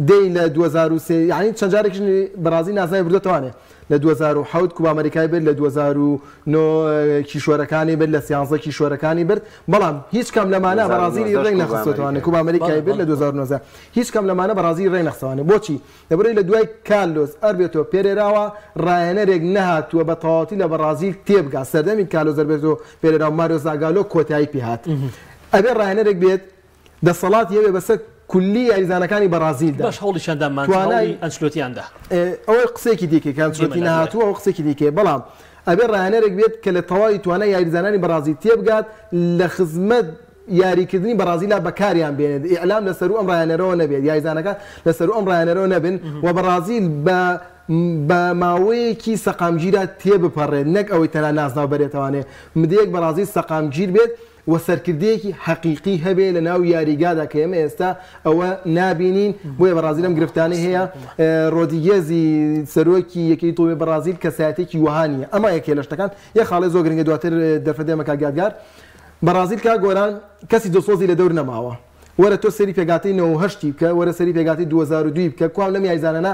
دەی لە 2003 یعنی چەند جارێکیش بەرازیل نازانێ بردوێتوانێ لە 2007 کوبا ئەمریکای برد لە 2009 کیشۆرەکانی برد لە 13 کیشۆرەکانی برد بەڵام هیچ کەم لەمانە بەرازیلی ڕێی نەخستوانێت کوبا ئەمریکای برد لە 2009 هیچ کەم لەمانە بەرازیل ڕێی نەخستوانێت بۆچی لەبەرەوەی لە دوای کارلۆس ئەربێتۆ پێرێراوە ڕایەنەرێک نەهاتووە بە تەواوەتی لە بەرازیل تێبگا سەردەمی کارلۆس ئەربێتۆ پێرێراو ماریۆ زاگالۆ کۆتایی پێهات ئەبێ ڕایەنەرێک بێت دەسەڵات هەبێ بەسەر کولی یاریزانەکانی بەرازیلدا باش هەوڵیشاندامان توانای ئەنچلۆتیاندا ئەوەی قسێکی دیکە کە ئەنچلۆتی نەهاتووە ئەو قسێکی دیکە بەڵام ئەبێ ڕایەنەرێک بێت کە لە تەواوی توانای یاریزانانی بەرازیل تێبگات لە خزمەت یاریکردنی بەرازیلا بەکاریان بێنێت ئیعلام لەسەر ئەم ڕایەنەرەوە نەبێت یاریزانەکە لەسەر ئەم ڕایەنەرەوە نەبن و بەرازیل بە ماوەیەکی سەقامگیرە تێبپەڕێت نەک ئەوەی تەنها نازناو بەرێتوانێ مدەیەک بەرازیل سەقامگیر بێت و سەرکردەیەکی حەقیقی هەبێ لە ناو یاریگادا کە ئێمە ئێستا ئەوە نابینین بۆیە بەرازیلم گرفتانەی هەیە ڕۆدیگێزی سەرۆکی یەکەی تۆی بەرازیل کەسایەتێکی وهانیە ئەمە یەکێ لە شتەکان یە خاڵی زۆر گرنگە دواتر دەرفەدێمەکە گادگار بەرازیل کا گۆران کەسی دۆسۆزی لە دەور نەماوە وەرە تۆ سەری پێگاتی 98 بکە وەرە سەری پێگاتی 2002 بکە کوام لەم یاریزانانە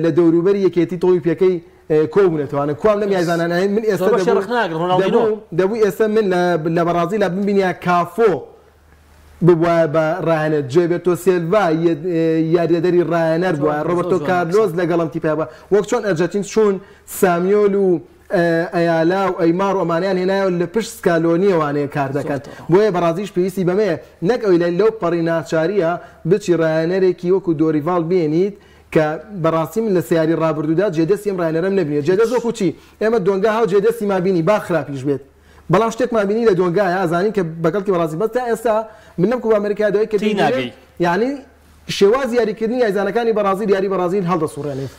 لە دەوروبەری یەکێتی تۆی پێکەی کۆبوونێتوانە کوام لەم یاریزانانە من ئێستا دەبوو ئێستا من لە بەرازیل ببینیا کافۆ ببووە بە ڕایەنەر جێبێتۆ سێلڤا یاریدەری ڕایەنەر بووە ڕۆبەرتۆ کارلۆس لەگەڵم تیپا بە وەک چۆن ئەرجەتین چۆن سامیۆل و ئەیالا و ئەیمار و ئەمانیان هێنایە لە پشت سکالۆنیەوانەیە کار دەکەن بۆیە بەرازیش پێویستی بەمەیە نەک ئەوی لەو پەڕی ناچاریە بچی ڕایەنەرێکی وەکو دۆریڤال بێنیت کە بەڕاستی من لە سیاری ڕابردوودا جێدەستی ئەم ڕایەنەرەم نەبینێت جێدەست وەکو چی ئێمە دۆنگا هاو جێدەستی مابینی با خراپیش بێت بەڵام شتێکمان بینی لە دۆنگایە ئازانین کە بەگەڵکی بەڕاستی بەس تا ئێستا من لەم کوبا ئەمریکای دەوەی کە یعنی شێوازی یاریکردنی یاریزانەکانی بەرازیل یاری بەرازیل هەڵدەسوڕێنێت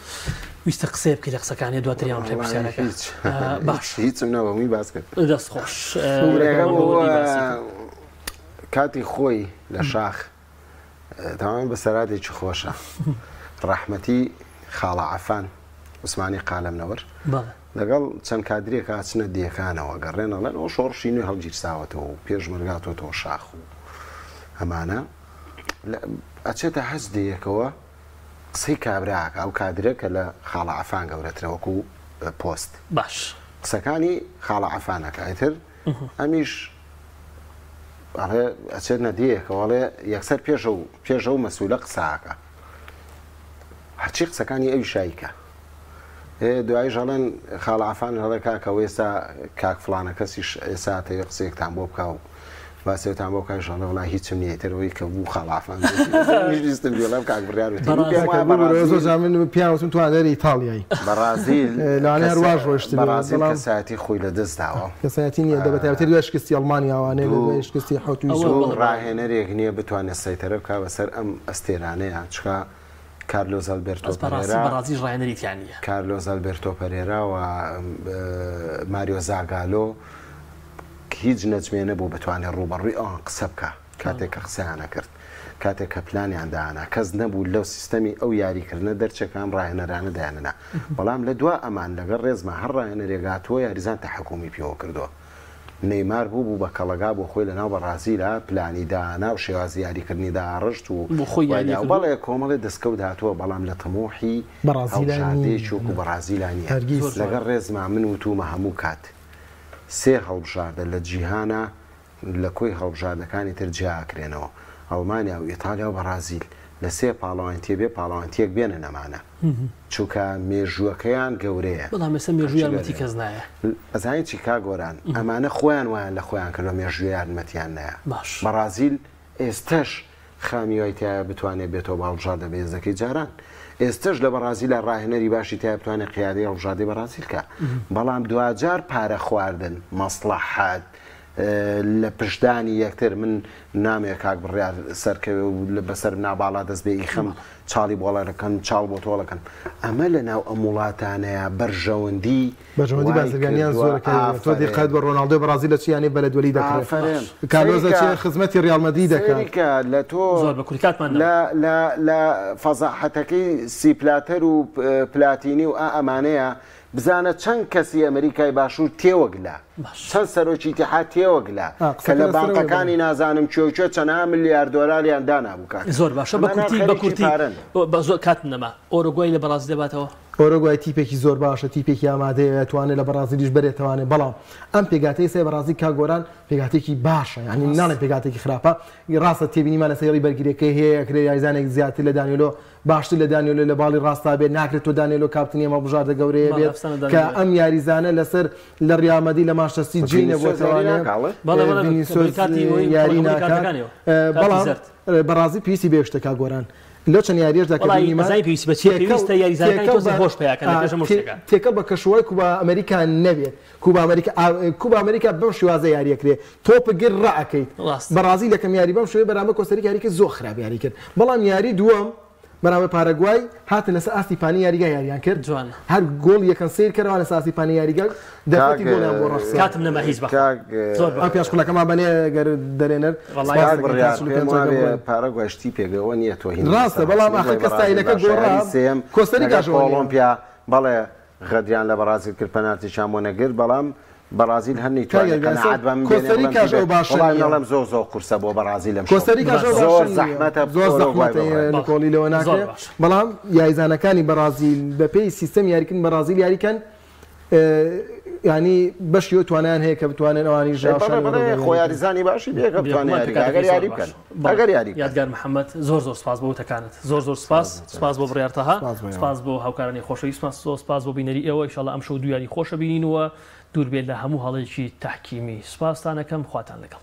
ویستە قسە بکەی لە قسەکانی دواتریان پێ پرسیارەکە باش هیچم نەوەمی باس کرد دەست خۆش کاتی خۆی لە شاخ تمام بەسەراتێکی خۆشە ڕەحمەتی خاڵە عەفان عوسمانی قالەمنەوەر لەگەڵ چەند کادرێک هاچنە دیەکانەوە گەڕێنەڵێن ئەو شۆڕشی نوێ هەڵگیرساوەتەوە و پێشمەرگاتۆ شاخ و ئەمانە ئەچێتە حەز دیەکەوە قسەی کابراکە ئەو کادرە کە لە خاڵە عەفان گەورەترەوەکو پۆست باش قسەکانی خاڵە عەفانەکە ئیتر ئەمیش ئەچێت نەدیەکەوەڵێ یەکسەر پێشە و مەسوولە قساکە هەرچی قسەکانی ئەوی شایکە دوای ژەڵێن خاڵە عەفان هەڵێ کاکەوە ئێستا کاک فڵانە کەسیش ئێستا تەوێ قسەیەکتان بۆ بکە و باسێتان بۆ کای ژەڵێ وڵای هیچم نییە تەرەوەی کە بوو خاڵە عەفان ویستم بێڵم کاک بڕیار من پیاوتم توانەری ئیتاڵیایی بەرازیل لەوانەیە هەرواژ ڕۆیشتن بەرازیل کەسایەتی خۆی لە دەستداوە کەسایەتی نییە دەبێت دوای شکستی ئەڵمانیاوانەیە دوای شکستی حوتوی ڕاهێنەرێک نییە بتوانێت سەیتەرە بکە بەسەر ئەم ئەستێرانەیە چکە کارلۆز ئەلبێرتۆ پەرێرا کارلۆز ئەلبێرتۆ پەرێرا و ماریۆ زاگالۆ هیچ نەجمێنە بۆ بتوانێت ڕوبەڕووی ئەوان قسە بکە کاتێک کە قسەیانە کرد کاتێک کە پلانیان دانا کەس نەبوو لەو سیستەمی ئەو یاریکردنە دەرچەکان ڕاهێنەرانە دایاننا بەڵام لە دوا ئەمان لەگەڵ ڕێزمە هەر ڕاهێنەرێگاتوە یاریزان تەحکومی پێوە کردووە نەیمار بوو بە کەڵەگا بۆ خۆی لەناو بەرازیلە پلانی دانا و شێوازی یاریکردنیدا ڕشت و بەڵێ کۆمەڵێ دەستکەوت هاتووە بەڵام لە تەمۆحی هەڵبژاردەیەکی وەکو بەرازیلانی لەگەڵ ڕێزمە من وتومە هەموو کات سێ هەڵبژاردە لە جیهانە لە کۆی هەڵبژاردەکانی تر جیاکرێنەوە ئەڵمانیا و ئیتالیا و بەرازیل لە سێ پاڵەوانتیە بێ پاڵەوانتیەک بێنە نەمانە چونکە مێژووەکەیان گەورەیە ئەزانین چی کا گۆران ئەمانە خۆیان وایان لە خۆیان کردە مێژووی یارمەتیان نایە بەرازیل ئێستش خامیوایتیایە بتوانێت بێتەوە باڵبژاردە بێزەکەی جاران ئێستش لە بەرازیلە ڕاهێنەری باشی تیا بتوانێت قیادەی هەڵبژاردەی بەرازیلکە بەڵام دوجار پارە خواردن مەسڵەحات لە پشتانی یەکتر من نامێک کاک بڕیار سەرکەوێ و بەسەر ناباڵا دەست بێ ئیخەم چاڵی بۆڵەکەن چاڵ بۆ تۆڵەکەن ئەمە لە ناو ئەم وڵاتانەیە بەرژەوەندی بازرگانیان زۆرەکە تۆ دیقەت بە ڕۆناڵدۆ بەرازیل لە چیانێ بەلەدوەلی دەکرێت کارۆزە چی خزمەتی ڕیال مەدرید دەکات لە تۆ لە فەزاحەتەکەی سیپلاتەر و پلاتینی و ئەمانەیە بزانە چەند کەسی ئەمریکای باشوور تێوەگلا چەند سەرۆکی ئیتیحاد تێوەگلا کە لە بانقەکانی نازانم چۆچۆ چەندها ملیار دۆلاریان دانابوو کات زۆر باشە بە کورتی زۆر کاتم نەما ئۆرۆگوای لە بەرازیل دەباتەوە ئۆرۆگوای تیپێکی زۆر باشە تیپێکی ئامادەیە توانێت لە بەرازیلیش بێتوانێت بەڵام ئەم پێگاتەی سێ بەرازیل کا گۆران پێگاتێکی باشە ینی ناڵێن پێگاتێکی خراپە ڕاستە تێبینیمانە سەیری بەرگریەکەی هەیە کرێ یاریزانێک زیاتر لە دانیۆلۆ باشتر لە دانیۆلۆ لە باڵی ڕاستا بێت ناکرێت تۆ دانیۆلۆ کاپتنی ئەمە بژاردە گەورەیە بێت کە ئەم یاریزانە لەسەر لە ڕیامەدی لە ماشتەسی جینە بۆ یاری ناکات بەڵام بەرازیل پێویستی بێ شتێکا گۆران لۆ چەند یاریش تێکە بە کەشوای کوبا ئەمریکا نەبێت کوبا ئەمریکا بەم شێوازە یاریەکرێت تۆپ گر ڕائەکەیت بەرازیل لەکەم یاری بەم شوێ بەرامبەر کۆستەریکا یاریکە زۆر خراپ یاری کرد بەڵام یاری دووەم بەراورد پارەگوای هاتن لەسەر ئاستی پانی یاریگا یاریان کرد هەر گۆڵ یەکەم سیر کردەوە لەسەر ئاستی پانی یاریگا دەفەتی گۆڵیان بۆ ڕەخسا کاتم نەما هیچ ئەم پێشقولەکەمان بەنێ گەر دەرێنەر پارەگوای شتی پێگەوە نییە تۆ ڕاستە بەڵام ئاخر کە ستایلەکە گۆڕا کۆستەریکاش ئۆلۆمپیا بەڵێ غەدریان لە بەرازیل کرد پەنالتیشان بۆ نەگرت بەڵام بەرازیل هەنی توانێتڵم زۆر زۆر قورسە بۆ بەرازیلم زۆر زەحمەتە نکۆلی لەوە ناکرێت بەڵام یاریزانەکانی بەرازیل بە پێی سیستەم یاریکردن بەرازیل یاریکەن ینی بەشی توانیان هەیە کە بتوانێت ئەوانی خۆ یاریزانی باشی بێگە بتوانێت یاری بکەن ئەگەر یاری یادگار محەممەد زۆر زۆر سپاس بۆ وتەکانت زۆر زۆر سپاس بۆ بڕیارتەها سپاس بۆ هاوکارانی خۆشەویست سپاس بۆ بینەری ئێوە ئینشاڵڵا ئەم شەو دوو یاری خۆشە بینینەوە دوور بێت لە هەموو هەڵێکی تاحکیمی سپاستانەکەم خواتان لەگەڵ